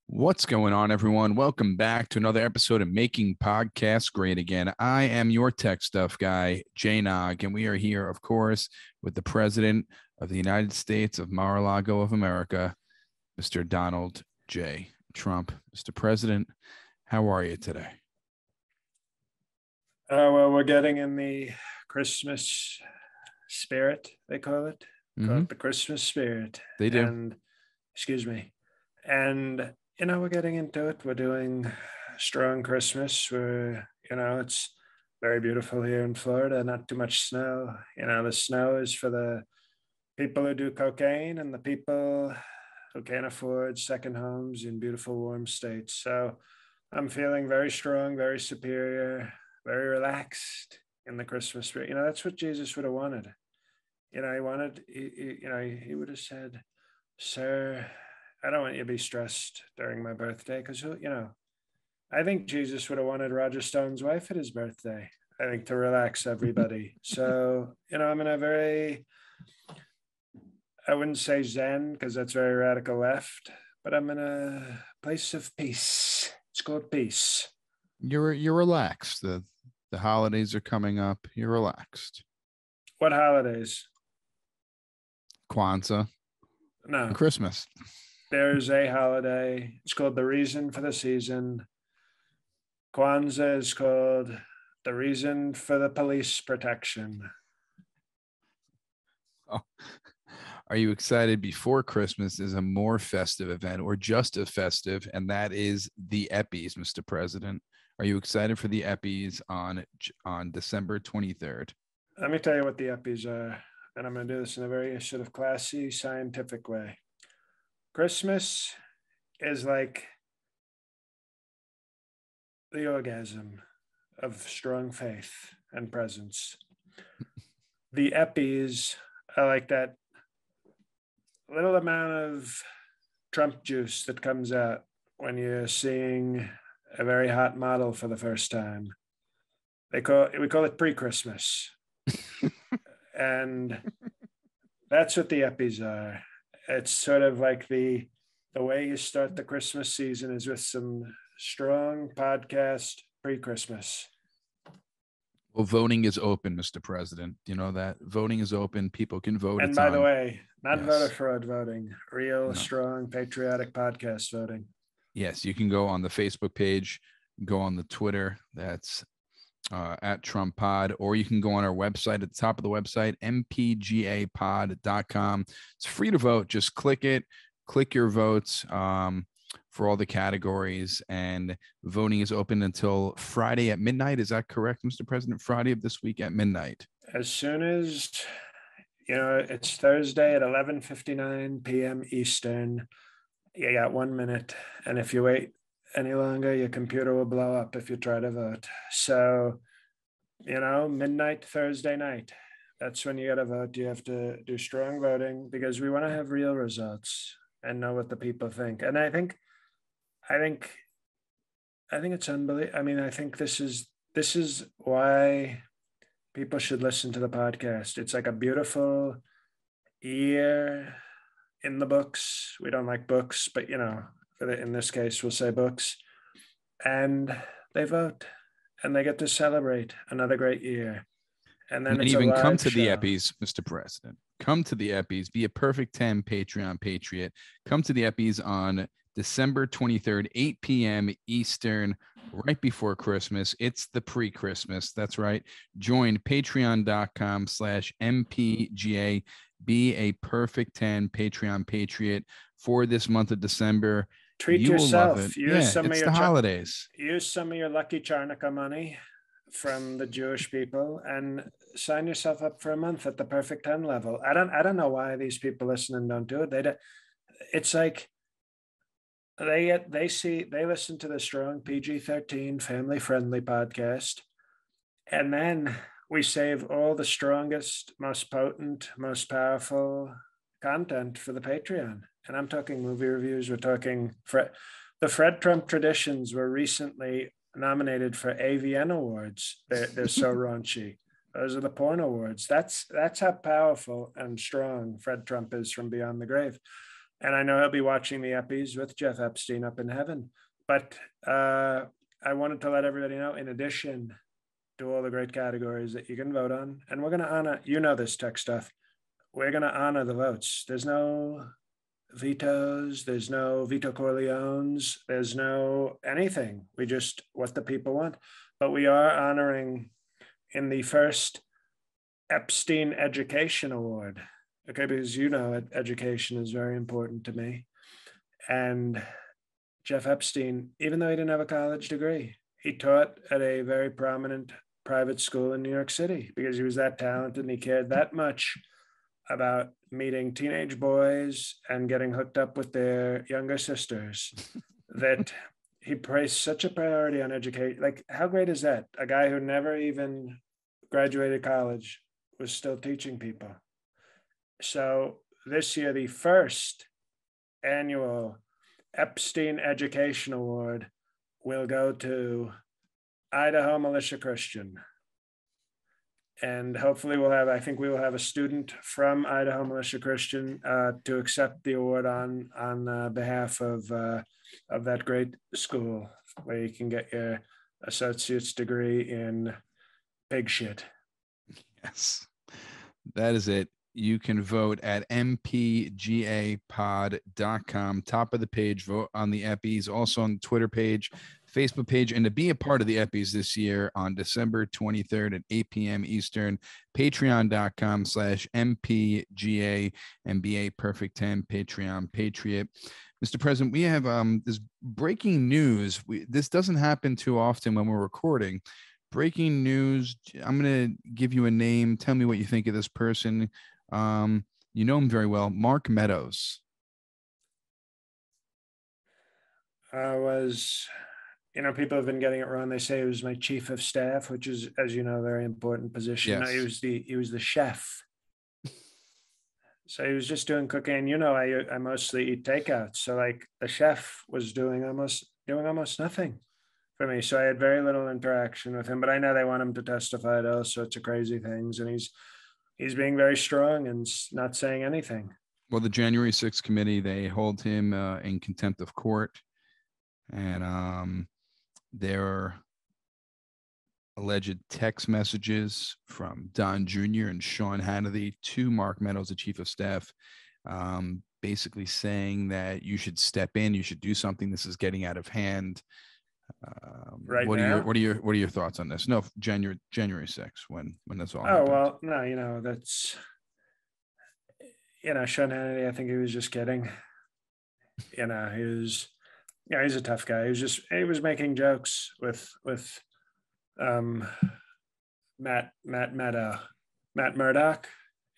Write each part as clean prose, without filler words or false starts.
What's going on, everyone? Welcome back to another episode of Making Podcasts Great Again. I am your tech stuff guy, Jay Nog, and we are here, of course, with the President of the United States of Mar-a-Lago of America, Mr. Donald J. Trump. Mr. President, how are you today? Well, we're getting in the Christmas spirit, they call it. Call it the Christmas spirit. They do. And, we're getting into it. We're doing strong Christmas. It's very beautiful here in Florida, not too much snow. The snow is for the people who do cocaine and the people who can't afford second homes in beautiful, warm states. So I'm feeling very strong, very superior, very relaxed in the Christmas spirit. That's what Jesus would have wanted. He would have said, "Sir, I don't want you to be stressed during my birthday," because, I think Jesus would have wanted Roger Stone's wife at his birthday, I think, to relax everybody. So, I'm in I wouldn't say Zen, because that's very radical left, but I'm in a place of peace. It's called peace. You're relaxed. The holidays are coming up. You're relaxed. What holidays? Kwanzaa. No. Christmas. There's a holiday. It's called the reason for the season. Kwanzaa is called the reason for the police protection. Oh. Are you excited? Before Christmas is a more festive event, or just as festive, and that is the Eppies, Mr. President. Are you excited for the Eppies on December 23rd? Let me tell you what the Eppies are, and I'm going to do this in a very sort of classy, scientific way. Christmas is like the orgasm of strong faith and presence. The Eppies are like that little amount of Trump juice that comes out when you're seeing a very hot model for the first time. We call it pre-Christmas. And that's what the Eppies are. It's sort of like the way you start the Christmas season is with some strong podcast pre-Christmas. Well, voting is open, Mr. President. You know that voting is open. People can vote. And by the way, not voter fraud voting, real, strong, patriotic podcast voting. Yes, you can go on the Facebook page, go on the Twitter. That's at Trump Pod, or you can go on our website at the top of the website, mpgapod.com. It's free to vote. Just click it, click your votes for all the categories, and voting is open until Friday at midnight. Is that correct, Mr. President? Friday of this week at midnight. As soon as, it's Thursday at 11:59 p.m. Eastern. You got 1 minute. And if you wait any longer, your computer will blow up if you try to vote. So, midnight Thursday night, that's when you got to vote. You have to do strong voting, because we want to have real results and know what the people think. And I think it's unbelievable. I mean, I think this is why people should listen to the podcast. It's like a beautiful year in the books. We don't like books, but in this case, we'll say books. And they vote, and they get to celebrate another great year. And then it's even come to the Eppies, Mr. President. Come to the Eppies. Be a perfect 10 Patreon patriot. Come to the Eppies on December 23rd, 8 p.m. Eastern, right before Christmas. It's the pre-Christmas. That's right. Join patreon.com/MPGA. Be a perfect 10 Patreon patriot for this month of December. Treat yourself. Use some of your holidays. Use some of your lucky Charnaka money from the Jewish people and sign yourself up for a month at the perfect 10 level. I don't know why these people listening don't do it. It's like they listen to the strong PG-13 family-friendly podcast, and then we save all the strongest, most potent, most powerful content for the Patreon. And I'm talking movie reviews. We're talking the Fred Trump traditions were recently nominated for AVN awards. They're so raunchy. Those are the porn awards. That's how powerful and strong Fred Trump is from beyond the grave. And I know he'll be watching the Eppies with Jeff Epstein up in heaven. But I wanted to let everybody know, in addition to all the great categories that you can vote on, and we're going to honor, you know, this tech stuff, we're going to honor the votes. There's no vetoes, there's no Vito Corleones, there's no anything. We just what the people want. But we are honoring in the first Epstein Education Award. Okay, because you know education is very important to me. And Jeff Epstein, even though he didn't have a college degree, he taught at a very prominent private school in New York City because he was that talented and he cared that much about meeting teenage boys and getting hooked up with their younger sisters that he placed such a priority on education. Like, how great is that? A guy who never even graduated college was still teaching people. So this year, the first annual Epstein Education Award will go to Idaho Militia Christian. And hopefully I think we will have a student from Idaho Militia Christian to accept the award on behalf of that great school where you can get your associate's degree in pig shit. Yes, that is it. You can vote at mpgapod.com. Top of the page, vote on the Eppies, also on the Twitter page, Facebook page, and to be a part of the Eppies this year on December 23rd at 8 p.m. Eastern, patreon.com/mpga and be a perfect 10 Patreon Patriot. Mr. President, we have this breaking news. This doesn't happen too often when we're recording. Breaking news. I'm going to give you a name. Tell me what you think of this person. You know him very well, Mark Meadows. People have been getting it wrong. They say he was my chief of staff, which is, as you know, a very important position. Yes. No, he was the chef. So he was just doing cooking. You know, I mostly eat takeout. So like the chef was doing almost nothing for me. So I had very little interaction with him, but I know they want him to testify to all sorts of crazy things. And he's being very strong and not saying anything. Well, the January 6th committee, they hold him in contempt of court. And there are alleged text messages from Don Jr. and Sean Hannity to Mark Meadows, the chief of staff, basically saying that you should step in, you should do something. This is getting out of hand. What are your thoughts on this? No, January 6th, when that's all happened. Well, no, that's Sean Hannity, I think he was just kidding. He's a tough guy. He was making jokes with Matt Murdock.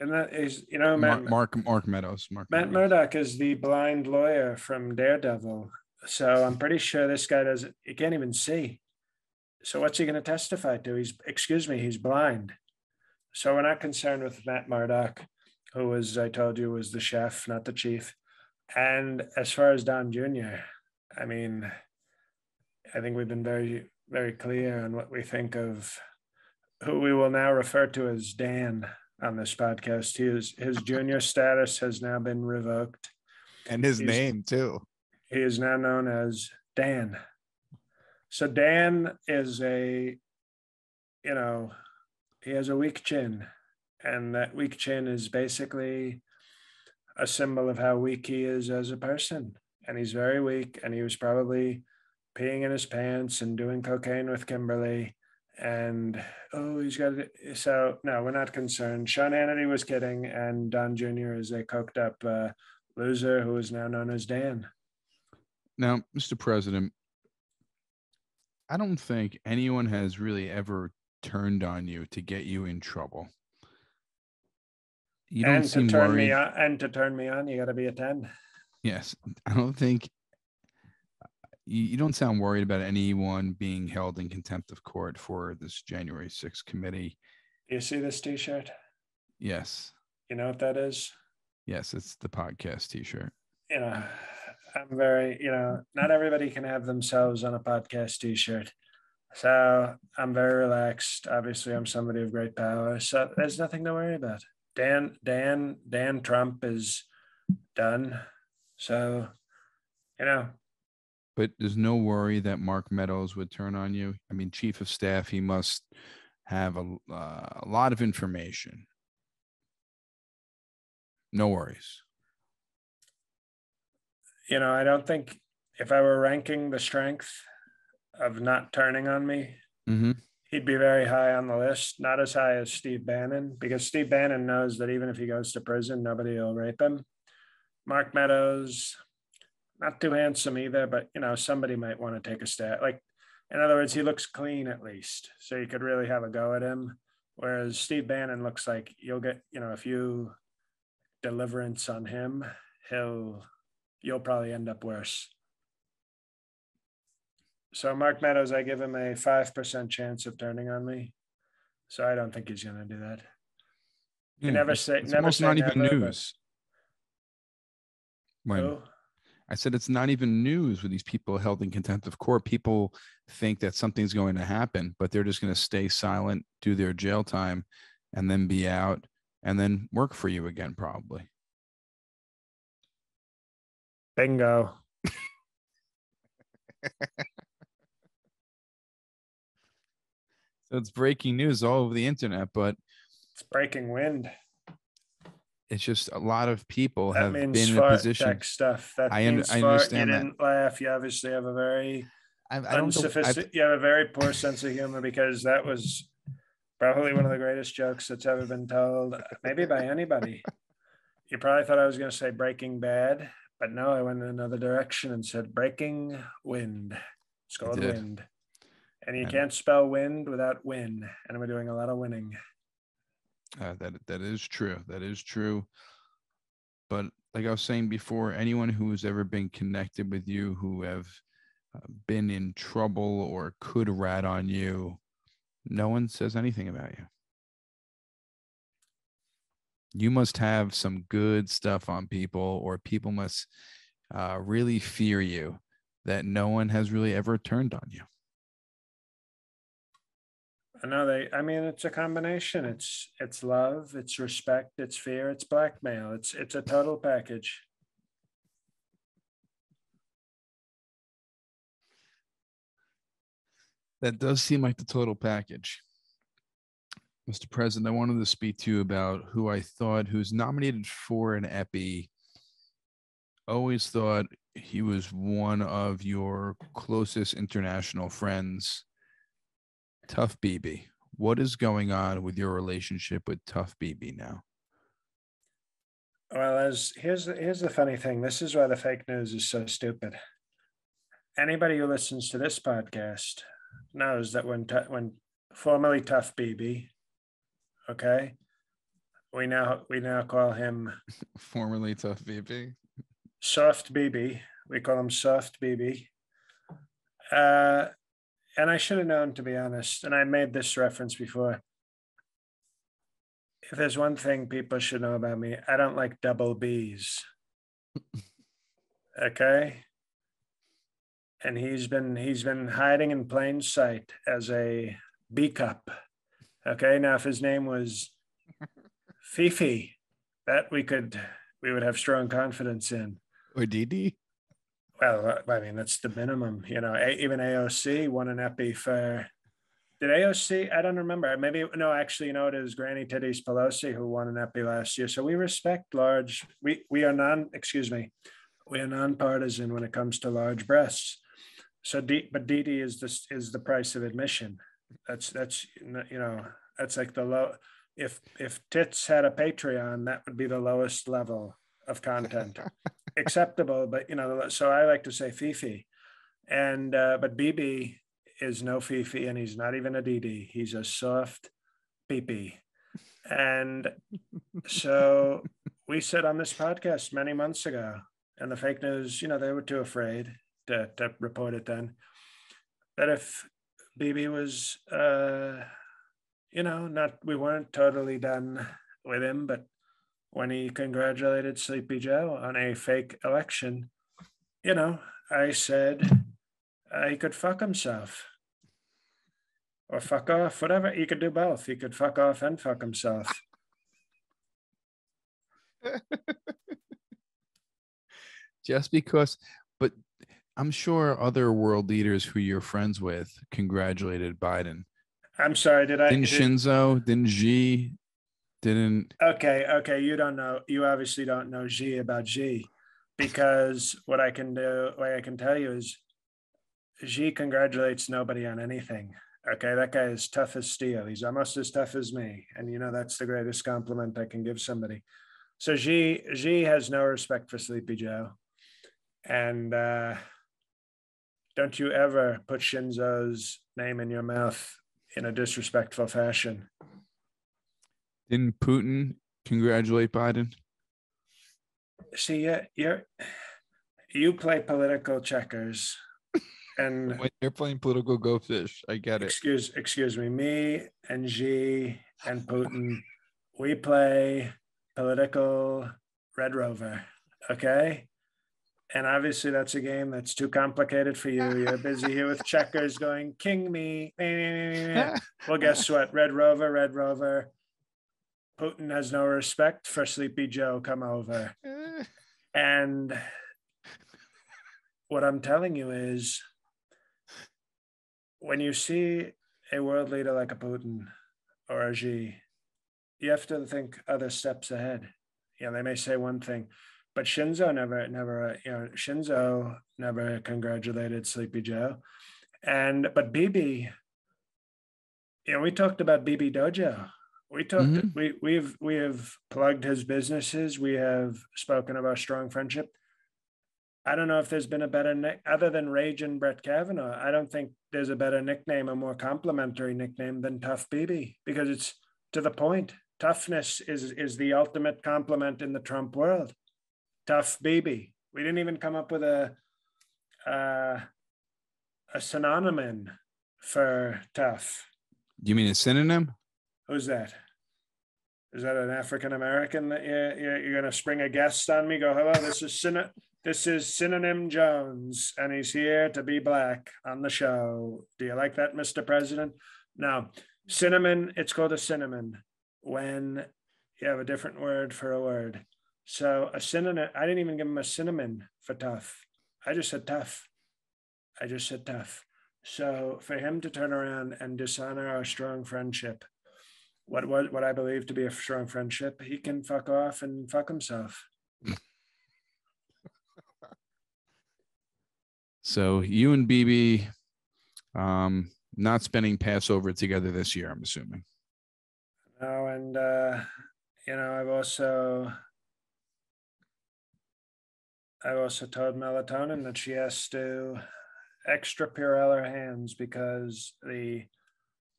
And that is, Mark Meadows. Matt Murdock is the blind lawyer from Daredevil. So I'm pretty sure this guy he can't even see. So what's he going to testify to? He's blind. So we're not concerned with Matt Murdock, who was, I told you, was the chef, not the chief. And as far as Don Jr., I mean, I think we've been very, very clear on what we think of who we will now refer to as Dan on this podcast. His junior status has now been revoked. And his name, too. He is now known as Dan. So Dan is he has a weak chin. And that weak chin is basically a symbol of how weak he is as a person. And he's very weak. And he was probably peeing in his pants and doing cocaine with Kimberly. And, he's got it. So, no, we're not concerned. Sean Hannity was kidding. And Don Jr. is a coked up loser who is now known as Dan. Now, Mr. President, I don't think anyone has really ever turned on you to get you in trouble. You don't seem worried. And to turn me on, you got to be a 10. Yes. I don't think you don't sound worried about anyone being held in contempt of court for this January 6th committee. Do you see this T-shirt? Yes. You know what that is? Yes, it's the podcast T-shirt. I'm very, not everybody can have themselves on a podcast T-shirt. So I'm very relaxed. Obviously, I'm somebody of great power. So there's nothing to worry about. Dan Trump is done. So, you know, But there's no worry that Mark Meadows would turn on you. I mean, chief of staff, he must have a lot of information. No worries. I don't think if I were ranking the strength of not turning on me, Mm-hmm. he'd be very high on the list. Not as high as Steve Bannon, because Steve Bannon knows that even if he goes to prison, nobody will rape him. Mark Meadows, not too handsome either, but somebody might want to take a stab. Like, in other words, he looks clean at least, so you could really have a go at him. Whereas Steve Bannon looks like you'll get, a few deliverance on him, you'll probably end up worse. So Mark Meadows, I give him a 5% chance of turning on me. So I don't think he's going to do that. You never say it's never almost say not even never, news. When oh, I said it's not even news with these people held in contempt of court. People think that something's going to happen, but they're just going to stay silent, do their jail time, and then be out and then work for you again, probably. bingo. So it's breaking news all over the internet, but It's breaking wind. it's just a lot of people That have means been in a fart position. tech stuff. That means I fart. You understand that. didn't laugh. You obviously have a very I don't know. unsophisticated. You have a very poor sense of humor, because that was probably one of the greatest jokes that's ever been told, maybe by anybody. You probably thought I was going to say Breaking Bad, but no, I went in another direction and said Breaking Wind. It's called Wind. And you can't spell wind without win. And we're doing a lot of winning. That is true. That is true. But like I was saying before, anyone who has ever been connected with you, who have been in trouble or could rat on you, no one says anything about you. You must have some good stuff on people, or people must really fear you, that no one has really ever turned on you. I mean, it's a combination. It's love, it's respect, it's fear, it's blackmail. It's a total package. That does seem like the total package. Mr. President, I wanted to speak to you about who I thought, who's nominated for an Epi. Always thought he was one of your closest international friends, Tough BB. What is going on with your relationship with Tough BB now? Well, here's the funny thing. This is why the fake news is so stupid. Anybody who listens to this podcast knows that when formerly Tough BB, okay, we now call him Formerly Tough BB. Soft BB. We call him Soft BB. And I should have known, to be honest. And I made this reference before. If there's one thing people should know about me, I don't like double B's. Okay. And he's been hiding in plain sight as a B cup. Okay. Now, if his name was Fifi, that we would have strong confidence in. Or DD? Well, I mean, that's the minimum. Even AOC won an Epi for. Did AOC? I don't remember. Maybe no. Actually, it is Granny Titties Pelosi who won an Epi last year. So we respect large. We are non. Excuse me. We are nonpartisan when it comes to large breasts. So, but DD is the price of admission. That's like the low. If tits had a Patreon, that would be the lowest level of content. Acceptable, but so I like to say Fifi, and but BB is no Fifi, and he's not even a DD. He's a soft PP. And so we said on this podcast many months ago, and the fake news, they were too afraid to report it then, that if BB was, we weren't totally done with him, but when he congratulated Sleepy Joe on a fake election, I said he could fuck himself or fuck off, whatever. He could do both. He could fuck off and fuck himself. just because, but I'm sure other world leaders who you're friends with congratulated Biden. I'm sorry, Didn't Shinzo, didn't Xi, didn't. Okay, you don't know. You obviously don't know Xi about Xi, because what I can tell you is Xi congratulates nobody on anything. Okay, that guy is tough as steel. He's almost as tough as me, and that's the greatest compliment I can give somebody. So Xi has no respect for Sleepy Joe, and don't you ever put Shinzo's name in your mouth in a disrespectful fashion. Didn't Putin congratulate Biden? See, you play political checkers, and when you're playing political go fish, I get it. Excuse me. Me and Xi and Putin, we play political Red Rover. Okay. And obviously that's a game that's too complicated for you. You're busy here with checkers going, king me. Well, guess what? Red Rover. Putin has no respect for Sleepy Joe. Come over. And what I'm telling you is, when you see a world leader like a Putin or a Xi, you have to think other steps ahead. They may say one thing, but Shinzo never congratulated Sleepy Joe. But Bibi, we talked about Bibi Dojo. We talked. Mm-hmm. We have plugged his businesses. We have spoken of our strong friendship. I don't know if there's been a better other than Rage and Brett Kavanaugh. I don't think there's a better nickname, a more complimentary nickname than Tough Bibi, because it's to the point. Toughness is the ultimate compliment in the Trump world. Tough Bibi. We didn't even come up with a synonym for tough. You mean a synonym? Who's that? Is that an African American that you're going to spring a guest on me? Go, hello, this is Synonym Jones, and he's here to be black on the show. Do you like that, Mr. President? No. Cinnamon, it's called a cinnamon when you have a different word for a word. So a synonym, I didn't even give him a cinnamon for tough. I just said tough. So for him to turn around and dishonor our strong friendship, what I believe to be a strong friendship, he can fuck off and fuck himself. So you and Bibi not spending Passover together this year, I'm assuming. No, and I've also told Melatonin that she has to extra Purell her hands, because the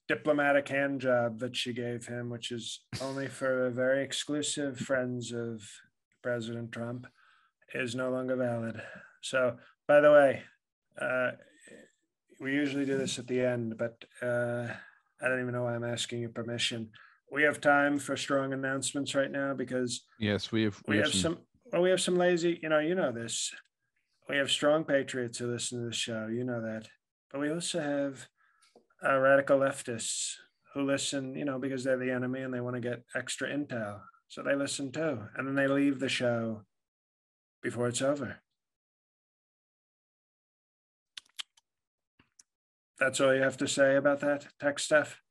diplomatic hand job that she gave him, which is only for very exclusive friends of President Trump, is no longer valid. So, by the way, we usually do this at the end, but I don't even know why I'm asking your permission. We have time for strong announcements right now, because yes, we have some lazy, you know this. We have strong patriots who listen to the show, you know that. But we also have radical leftists who listen, because they're the enemy and they want to get extra intel. So they listen too. And then they leave the show before it's over. That's all you have to say about that tech stuff?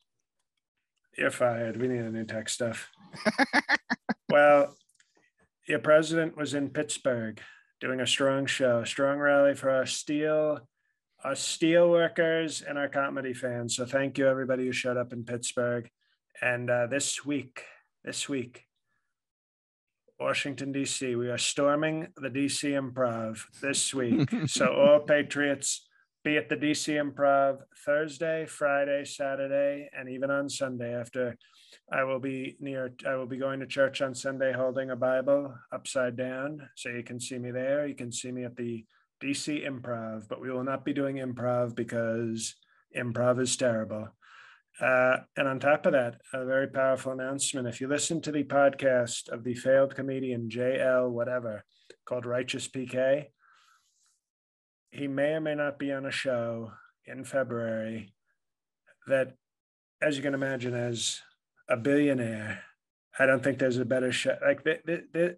You're fired. We need a new tech stuff. Well, your president was in Pittsburgh doing a strong show, strong rally for our steel workers and our comedy fans. So thank you, everybody who showed up in Pittsburgh. And this week, Washington, D.C., we are storming the D.C. Improv this week. So all patriots, be at the DC Improv Thursday, Friday, Saturday, and even on Sunday. After I will be going to church on Sunday holding a Bible upside down. So you can see me there. You can see me at the DC Improv, but we will not be doing improv because improv is terrible. And on top of that, a very powerful announcement. If you listen to the podcast of the failed comedian JL whatever called Righteous PK, he may or may not be on a show in February that, as you can imagine, as a billionaire, I don't think there's a better show. Like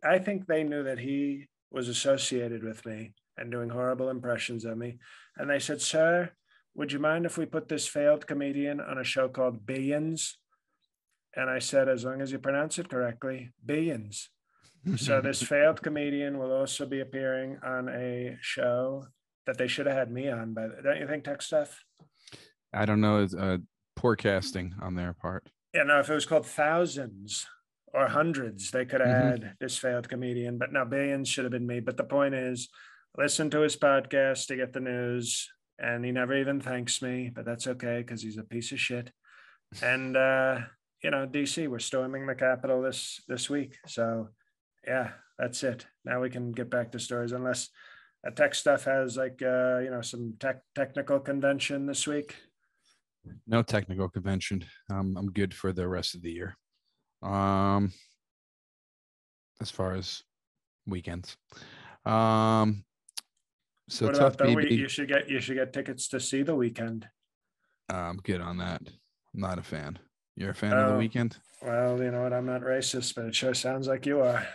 I think they knew that he was associated with me and doing horrible impressions of me. And they said, "Sir, would you mind if we put this failed comedian on a show called Billions?" And I said, "As long as you pronounce it correctly, Billions." So this failed comedian will also be appearing on a show that they should have had me on. But don't you think, Tech Stuff? I don't know. It's poor casting on their part. Yeah, no, if it was called Thousands or Hundreds, they could have had this failed comedian. But no, Billions should have been me. But the point is, listen to his podcast to get the news. And he never even thanks me, but that's okay because he's a piece of shit. And DC, we're storming the Capitol this week. So yeah, that's it. Now we can get back to stories, unless Tech Stuff has some technical convention this week. No technical convention. I'm good for the rest of the year. As far as weekends. So what Tough about the week? BB. You should get tickets to see The Weeknd. I'm good on that. I'm not a fan. You're a fan of The Weeknd? Well, you know what? I'm not racist, but it sure sounds like you are.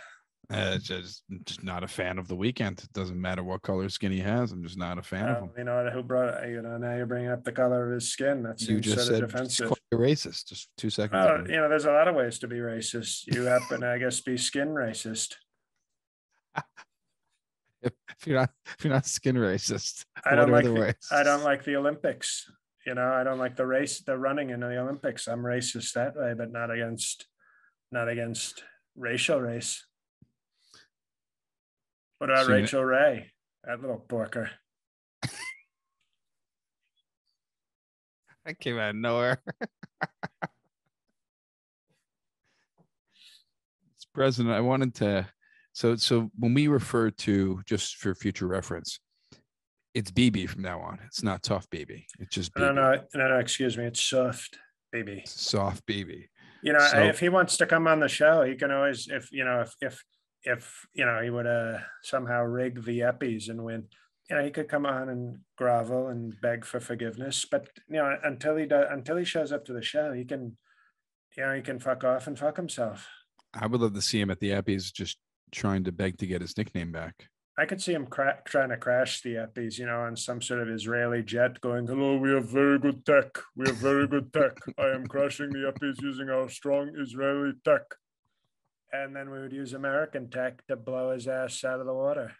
Just not a fan of The Weeknd. It doesn't matter what color skin he has. I'm just not a fan of him. You know what? Who brought? Now you're bringing up the color of his skin. That seems You just sort of said defensive. you're racist just 2 seconds ago. There's a lot of ways to be racist. You happen to, I guess, be skin racist. If you're not skin racist, I don't like the Olympics. I don't like the running in the Olympics. I'm racist that way, but not against racial race. What about Rachel Ray? That little porker. That came out of nowhere. It's President. I wanted to. So when we refer to, just for future reference, it's BB from now on. It's not Tough BB. It's just BB. No. Excuse me. It's Soft BB. Soft BB. If he wants to come on the show, he can always. If he would somehow rig the Eppies and win, he could come on and grovel and beg for forgiveness. But until he shows up to the show, he can fuck off and fuck himself. I would love to see him at the Eppies, just trying to beg to get his nickname back. I could see him trying to crash the Eppies, on some sort of Israeli jet, going, "Hello, we have very good tech. We have very good tech. I am crashing the Eppies using our strong Israeli tech." And then we would use American tech to blow his ass out of the water.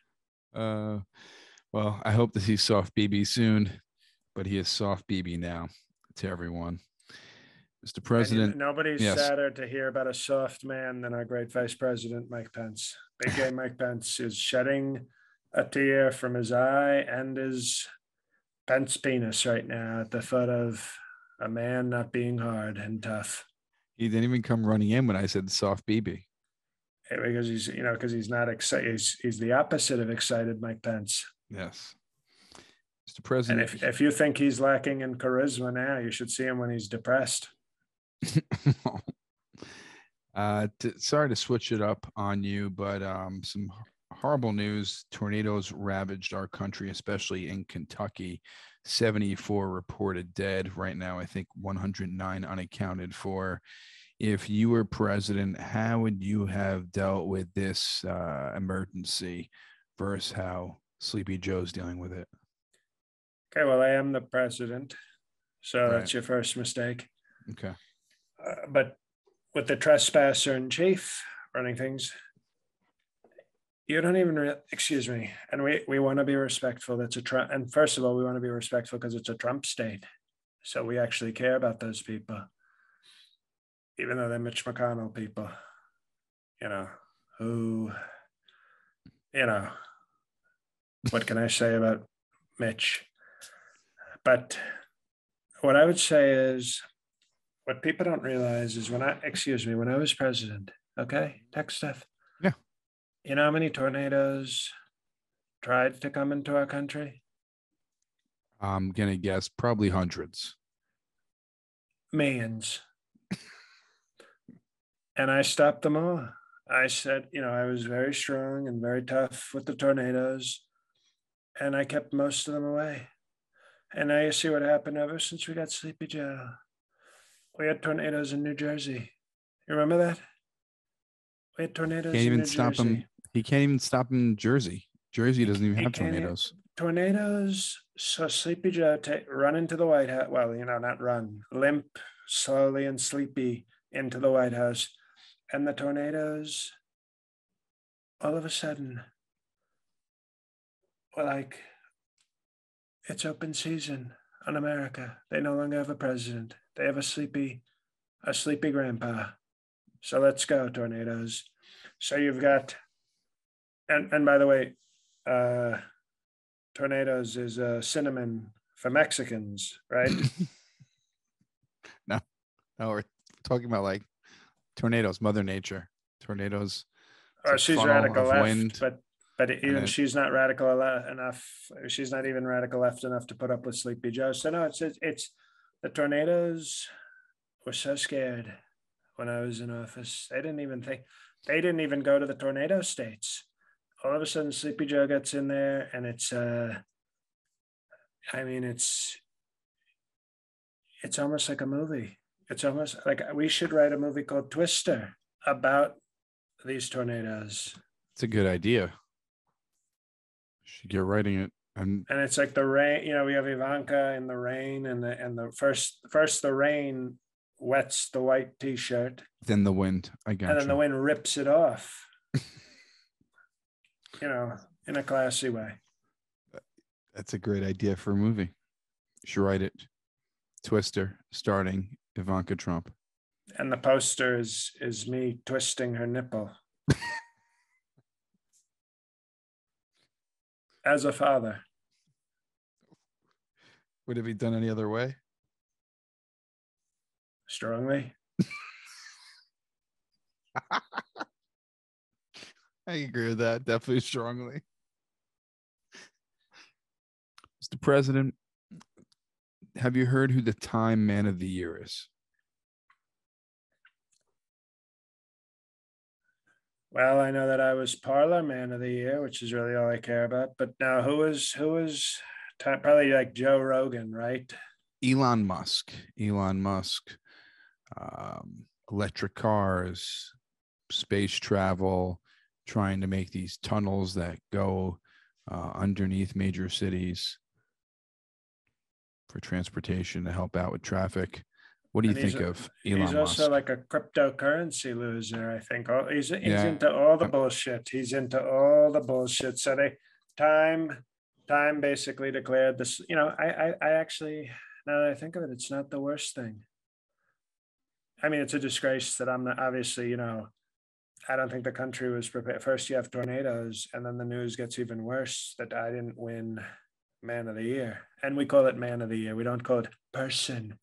Well, I hope to see Soft BB soon, but he is Soft BB now to everyone. Mr. President. Nobody's sadder to hear about a soft man than our great Vice President, Mike Pence. Big gay Mike Pence is shedding a tear from his eye and his Pence penis right now at the foot of a man not being hard and tough. He didn't even come running in when I said Soft BB. Because he's not excited. He's the opposite of excited Mike Pence. Yes. Mr. President. And if you think he's lacking in charisma now, you should see him when he's depressed. Sorry to switch it up on you, but some horrible news. Tornadoes ravaged our country, especially in Kentucky. 74 reported dead right now. I think 109 unaccounted for. If you were president, how would you have dealt with this emergency versus how Sleepy Joe's dealing with it? Okay, well, I am the president, so That's your first mistake. Okay. But with the trespasser in chief running things, you don't even, excuse me, and we want to be respectful. That's a Trump, and first of all, we want to be respectful because it's a Trump state. So we actually care about those people, even though they're Mitch McConnell people, what can I say about Mitch? But what I would say is, what people don't realize is when I was president, okay, tech stuff. Yeah. You know how many tornadoes tried to come into our country? I'm going to guess probably hundreds. Millions. And I stopped them all. I said, I was very strong and very tough with the tornadoes, and I kept most of them away. And now you see what happened ever since we got Sleepy Joe. We had tornadoes in New Jersey. You remember that? We had tornadoes in New Jersey. He can't even stop in Jersey. Jersey doesn't even He have can't tornadoes. tornadoes. So Sleepy Joe run into the White House. Well, not run, limp slowly and sleepy into the White House, and the tornadoes all of a sudden were like, it's open season on America. They no longer have a president. They have a sleepy grandpa. So let's go, tornadoes. So you've got, and by the way, tornadoes is cinnamon for Mexicans, right? No, we're talking about like tornadoes, Mother Nature. Tornadoes. It's a She's funnel radical of left, wind. but And even she's not radical enough. She's not even radical left enough to put up with Sleepy Joe. So no, it's the tornadoes were so scared when I was in office. They didn't even think. They didn't even go to the tornado states. All of a sudden, Sleepy Joe gets in there, and it's it's almost like a movie. It's almost like we should write a movie called Twister about these tornadoes. it's a good idea. Should get writing it. And it's like the rain. We have Ivanka in the rain, and the first the rain wets the white T-shirt. Then the wind. I got And then you. the wind rips it off. In a classy way. That's a great idea for a movie. You should write it. Twister, starring Ivanka Trump. And the poster is me twisting her nipple. As a father. Would it be done any other way? Strongly. I agree with that. Definitely strongly. Mr. President, have you heard who the Time Man of the Year is? Well, I know that I was Parlor Man of the Year, which is really all I care about. But now who is probably like Joe Rogan, right? Elon Musk. Electric cars, space travel, trying to make these tunnels that go underneath major cities for transportation to help out with traffic. What do you think of Elon Musk? He's also like a cryptocurrency loser, I think. He's Yeah. into all the bullshit. So Time basically declared this. I actually, now that I think of it, it's not the worst thing. I mean, it's a disgrace that I'm not, obviously, I don't think the country was prepared. First, you have tornadoes, and then the news gets even worse that I didn't win Man of the Year. And we call it Man of the Year. We don't call it Person.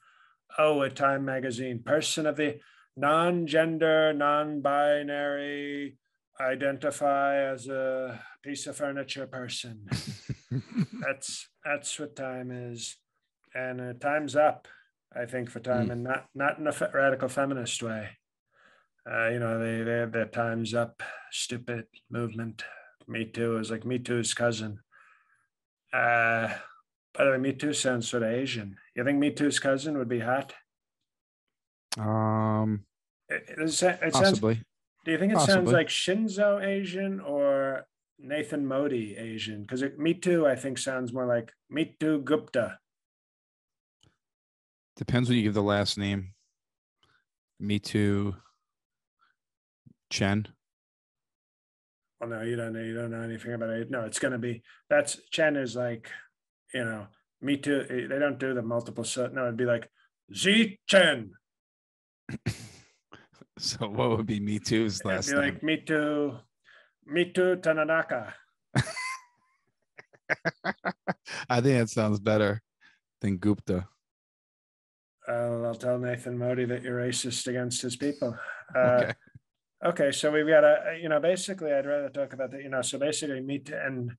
Oh, a Time magazine, Person of the non-gender, non-binary, identify as a piece of furniture person. That's what Time is. And Time's up, I think, for Time, and not in a radical feminist way. They have their Time's Up stupid movement. Me Too is like Me Too's cousin. By the way, Me Too sounds sort of Asian. You think Me Too's cousin would be hot? It Possibly. Do you think it Possibly. sounds like Shinzo Asian or Nathan Modi Asian? Because Me Too, I think, sounds more like Me Too Gupta. Depends what you give the last name. Me Too Chen. Well, no, you don't know anything about it. No, it's going to be, Chen is like, Me Too. They don't do the multiple. No, it'd be like Z Chen. So what would be Me Too's last name? It'd be like Me Too Tananaka. I think that sounds better than Gupta. I'll tell Nathan Modi that you're racist against his people. Okay. So we've got basically, I'd rather talk about that, so basically Me Too and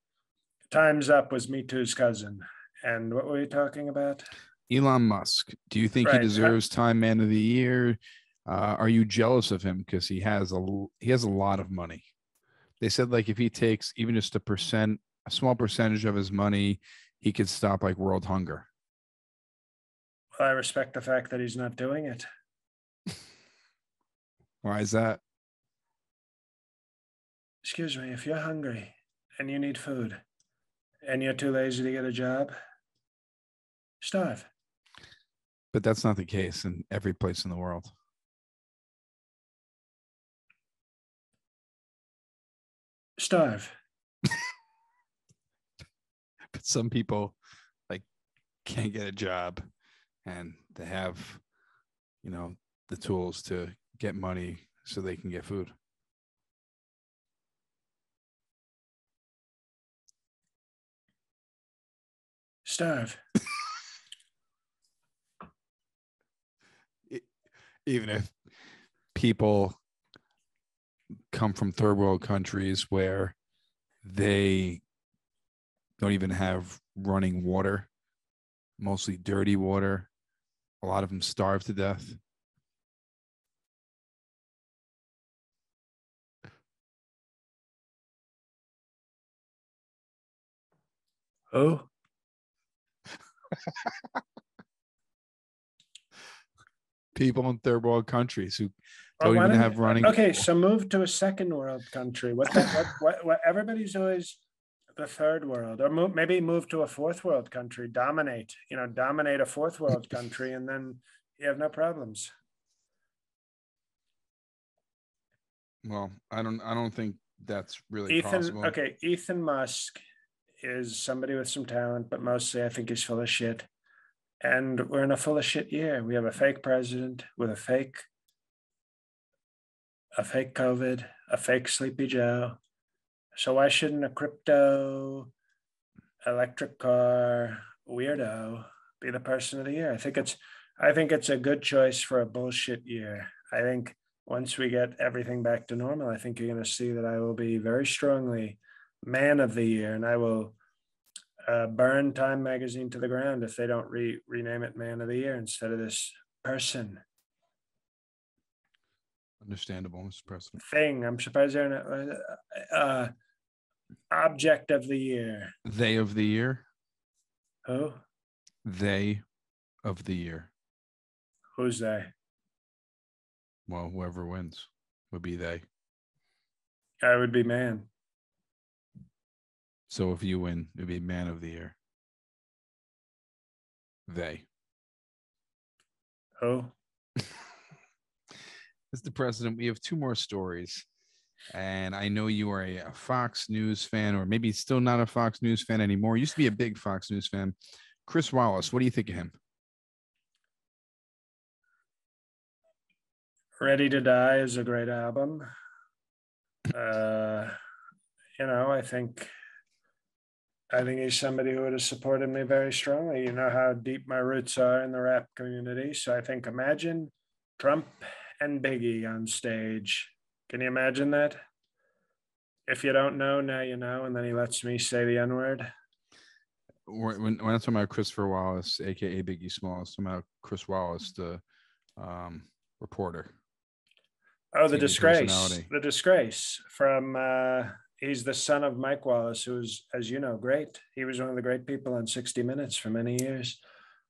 Time's Up was Me Too's cousin. And what were we talking about? Elon Musk. Do you think he deserves Time Man of the Year? Are you jealous of him because he has a lot of money? They said like if he takes even just a small percentage of his money, he could stop like world hunger. Well, I respect the fact that he's not doing it. Why is that? excuse me, if you're hungry and you need food and you're too lazy to get a job, starve. But that's not the case in every place in the world. Starve. But some people like can't get a job and they have, the tools to get money so they can get food. Starve. Even if people come from third world countries where they don't even have running water, mostly dirty water, a lot of them starve to death. Oh, People in third world countries who or don't why even don't have you? running. Okay, so move to a second world country. What everybody's always the third world, or maybe move to a fourth world country, dominate a fourth world country, and then you have no problems. Well, I don't think that's really possible. Ethan Musk is somebody with some talent, but mostly I think he's full of shit. And we're in a full of shit year. We have a fake president with a fake COVID, a fake Sleepy Joe. So why shouldn't a crypto electric car weirdo be the person of the year? I think it's a good choice for a bullshit year. I think once we get everything back to normal, I think you're going to see that I will be very strongly man of the year, and I will burn Time Magazine to the ground if they don't rename it man of the year instead of this person. Understandable, Mr. President. Thing. I'm surprised they're not object of the year. They of the year. Who? They of the year. Who's they? Well, whoever wins would be they. I would be man. So if you win, it'd be man of the year. They. Who? Mr. President, we have two more stories. And I know you are a Fox News fan, or maybe still not a Fox News fan anymore. Used to be a big Fox News fan. Chris Wallace, what do you think of him? Ready to Die is a great album. I think he's somebody who would have supported me very strongly. You know how deep my roots are in the rap community. So I think imagine Trump and Biggie on stage. Can you imagine that? If you don't know, now you know. And then he lets me say the N-word. When I'm talking about Christopher Wallace, aka Biggie Smalls, I'm talking about Chris Wallace, the reporter. Oh, the disgrace. The disgrace from he's the son of Mike Wallace, who's, as you know, great. He was one of the great people on 60 Minutes for many years.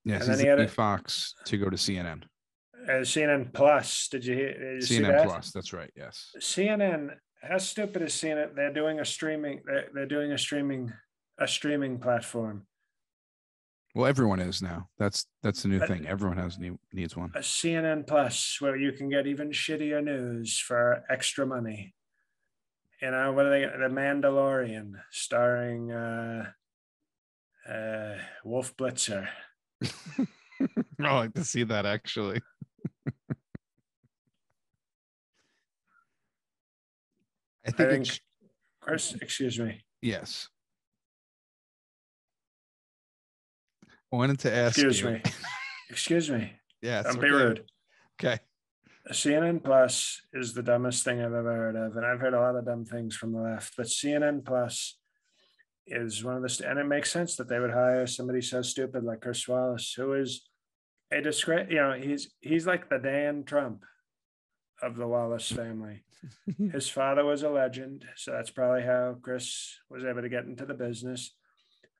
Yes, and then he had Fox to go to CNN. CNN Plus. Did you CNN see that? Plus. That's right. Yes. CNN. How stupid is CNN? They're doing a streaming. They're doing a streaming platform. Well, everyone is now. That's the new thing. Everyone needs one. A CNN Plus where you can get even shittier news for extra money. You know, what are they? The Mandalorian, starring Wolf Blitzer. I like to see that, actually. I think Chris, excuse me. Yes. I wanted to ask you. Excuse me. Yes. Don't be rude. Okay. CNN Plus is the dumbest thing I've ever heard of. And I've heard a lot of dumb things from the left. But CNN Plus is one of the... And it makes sense that they would hire somebody so stupid like Chris Wallace, who is a disgrace. You know, he's like the Dan Trump of the Wallace family. His father was a legend. So that's probably how Chris was able to get into the business.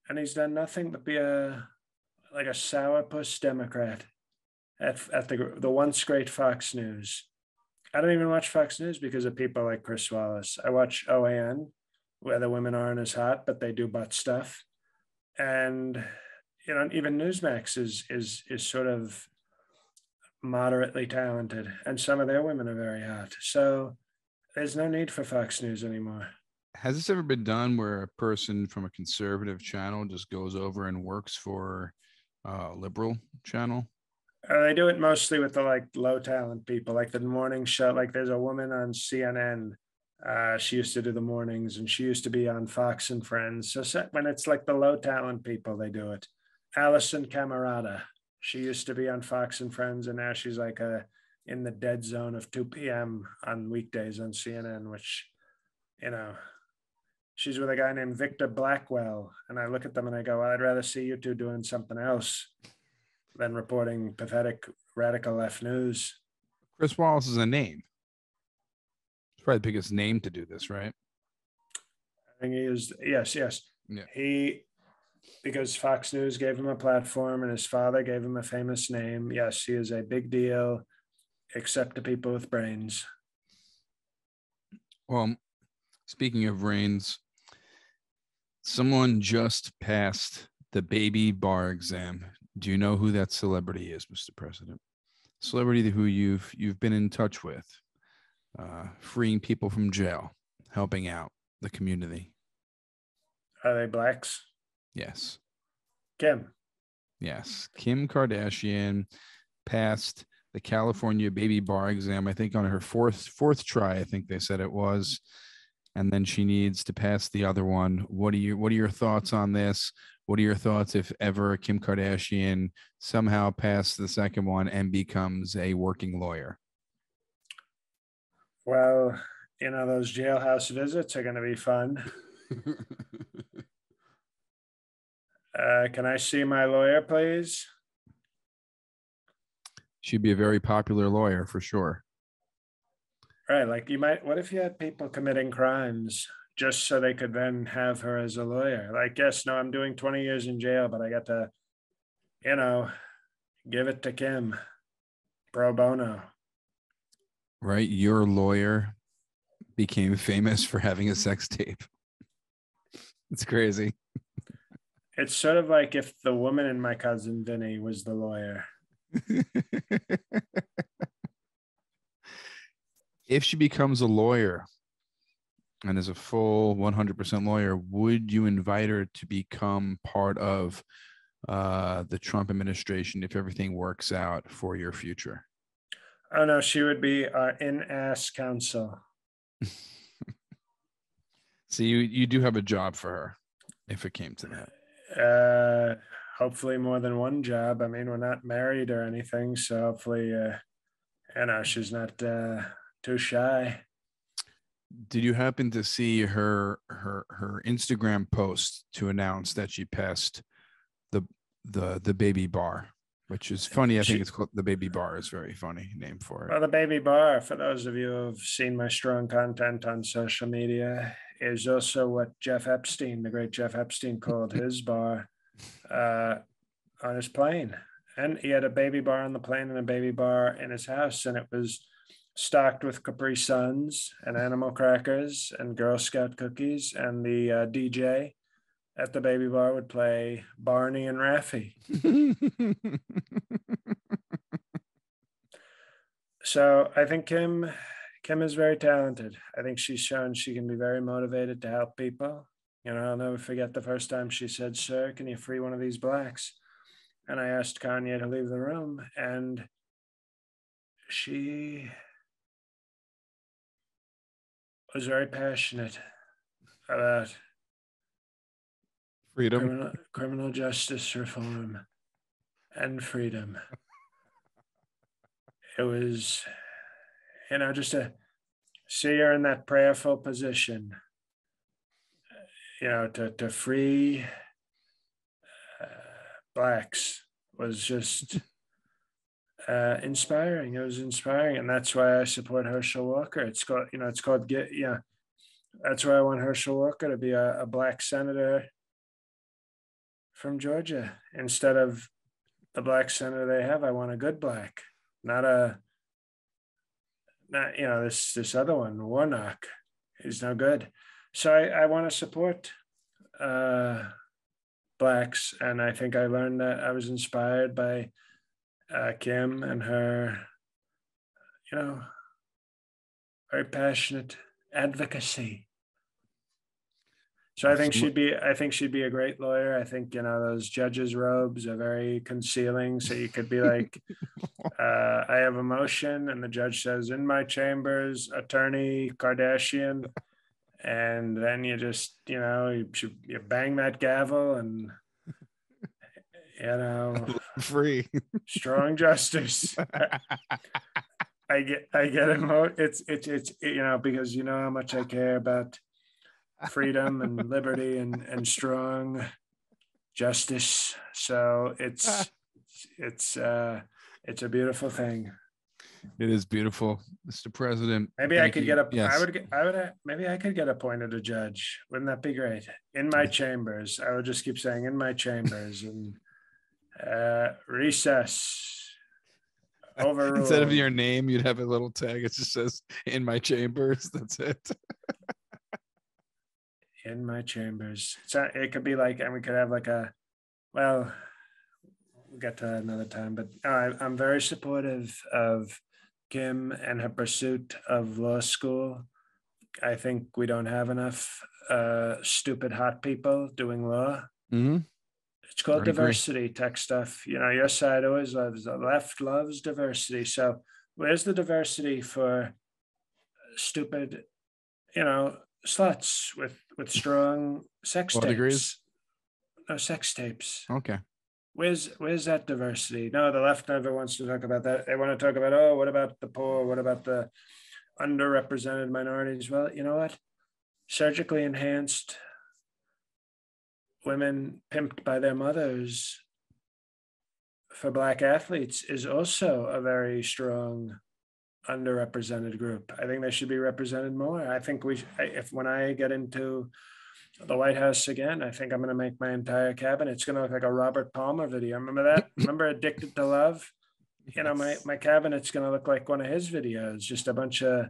And he's done nothing but be like a sourpuss Democrat at the once great Fox News. I don't even watch Fox News because of people like Chris Wallace. I watch OAN, where the women aren't as hot, but they do butt stuff. And even Newsmax is sort of moderately talented, and some of their women are very hot. So there's no need for Fox News anymore. Has this ever been done where a person from a conservative channel just goes over and works for a liberal channel? They do it mostly with the like low talent people, like the morning show. Like there's a woman on CNN. She used to do the mornings, and she used to be on Fox and Friends. So when it's like the low talent people, they do it. Allison Camerata. She used to be on Fox and Friends, and now she's like in the dead zone of 2 p.m. on weekdays on CNN, which, you know, she's with a guy named Victor Blackwell. And I look at them and I go, well, I'd rather see you two doing something else than reporting pathetic radical left news. Chris Wallace is a name. It's probably the biggest name to do this, right? I think he is, yes. Yeah. Because Fox News gave him a platform and his father gave him a famous name. Yes, he is a big deal, except to people with brains. Well, speaking of brains, someone just passed the baby bar exam. Do you know who that celebrity is, Mr. President? Celebrity who you've been in touch with, freeing people from jail, helping out the community. Are they blacks? Yes. Kim. Yes. Kim Kardashian passed the California baby bar exam, I think on her fourth try, I think they said it was. And then she needs to pass the other one. What are your thoughts on this? What are your thoughts if ever Kim Kardashian somehow passed the second one and becomes a working lawyer? Well, those jailhouse visits are going to be fun. Can I see my lawyer, please? She'd be a very popular lawyer for sure. Right. Like what if you had people committing crimes just so they could then have her as a lawyer? Like, yes, no, I'm doing 20 years in jail, but I got to, give it to Kim pro bono. Right? Your lawyer became famous for having a sex tape. It's crazy. It's sort of like if the woman in My Cousin Vinny was the lawyer. If she becomes a lawyer and is a full 100% lawyer, would you invite her to become part of the Trump administration if everything works out for your future? Oh, no, she would be our in-ass counsel. So you do have a job for her if it came to that. Hopefully more than one job. I mean, we're not married or anything, so hopefully, she's not too shy. Did you happen to see her Instagram post to announce that she passed the baby bar, which is funny? I think it's called the baby bar. Is very funny name for it. Well, the baby bar, for those of you who have seen my strong content on social media, is also what Jeff Epstein, the great Jeff Epstein, called his bar on his plane. And he had a baby bar on the plane and a baby bar in his house, and it was stocked with Capri Suns and animal crackers and Girl Scout cookies, and the DJ at the baby bar would play Barney and Raffy. So I think Kim is very talented. I think she's shown she can be very motivated to help people. I'll never forget the first time she said, "Sir, can you free one of these blacks?" And I asked Kanye to leave the room, and she was very passionate about freedom, criminal justice reform, and freedom. It was, just to see her in that prayerful position, to free blacks was just inspiring. It was inspiring, and that's why I support Herschel Walker. It's called, that's why I want Herschel Walker to be a black senator from Georgia instead of the black senator they have. I want a good black, not not, this other one, Warnock, is no good. So I want to support blacks, and I think I learned that. I was inspired by Kim and her, you know, very passionate advocacy. So I think she'd be a great lawyer. I think, those judges' robes are very concealing. So you could be like, I have a motion, and the judge says, "In my chambers, attorney Kardashian." And then you just, you bang that gavel, and, Free. strong justice. I get it's because how much I care about freedom and liberty and strong justice. So it's a beautiful thing. It is beautiful, Mr. President. Maybe I could Yes. Maybe I could get appointed a judge. Wouldn't that be great? In my chambers. I would just keep saying in my chambers, and recess. Overruled. Instead of your name, you'd have a little tag. It just says "in my chambers." That's it. In my chambers. So it could be like, and we could have like we'll get to that another time. But I'm very supportive of Kim and her pursuit of law school. I think we don't have enough stupid hot people doing law. Mm-hmm. It's called diversity tech stuff. Your side always loves, the left loves diversity. So where's the diversity for stupid, sluts with strong sex tapes? Degrees? No, sex tapes. Okay. Where's that diversity? No, the left never wants to talk about that. They want to talk about, what about the poor? What about the underrepresented minorities? Well, you know what? Surgically enhanced women pimped by their mothers for Black athletes is also a very strong underrepresented group. I think they should be represented more. I think when I get into the White House again, I think I'm going to make my entire cabinet. It's going to look like a Robert Palmer video. Remember that? Remember Addicted to Love? Yes. My cabinet's going to look like one of his videos, just a bunch of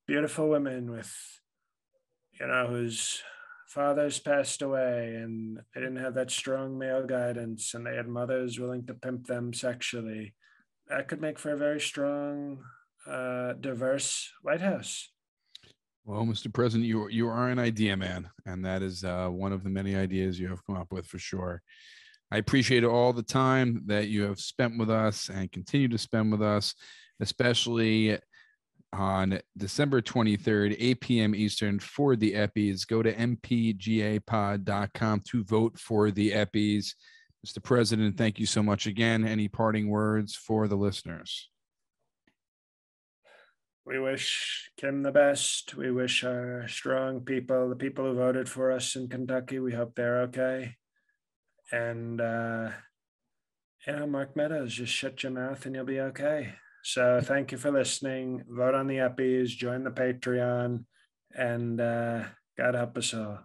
beautiful women with, whose fathers passed away and they didn't have that strong male guidance, and they had mothers willing to pimp them sexually. That could make for a very strong, diverse White House. Well, Mr. President, you are an idea man, and that is one of the many ideas you have come up with for sure. I appreciate all the time that you have spent with us and continue to spend with us, especially on December 23rd, 8 p.m. Eastern for the Eppies. Go to mpgapod.com to vote for the Eppies. Mr. President, thank you so much again. Any parting words for the listeners? We wish Kim the best. We wish our strong people, the people who voted for us in Kentucky, we hope they're okay. And, Mark Meadows, just shut your mouth and you'll be okay. So thank you for listening. Vote on the Eppies, join the Patreon, and God help us all.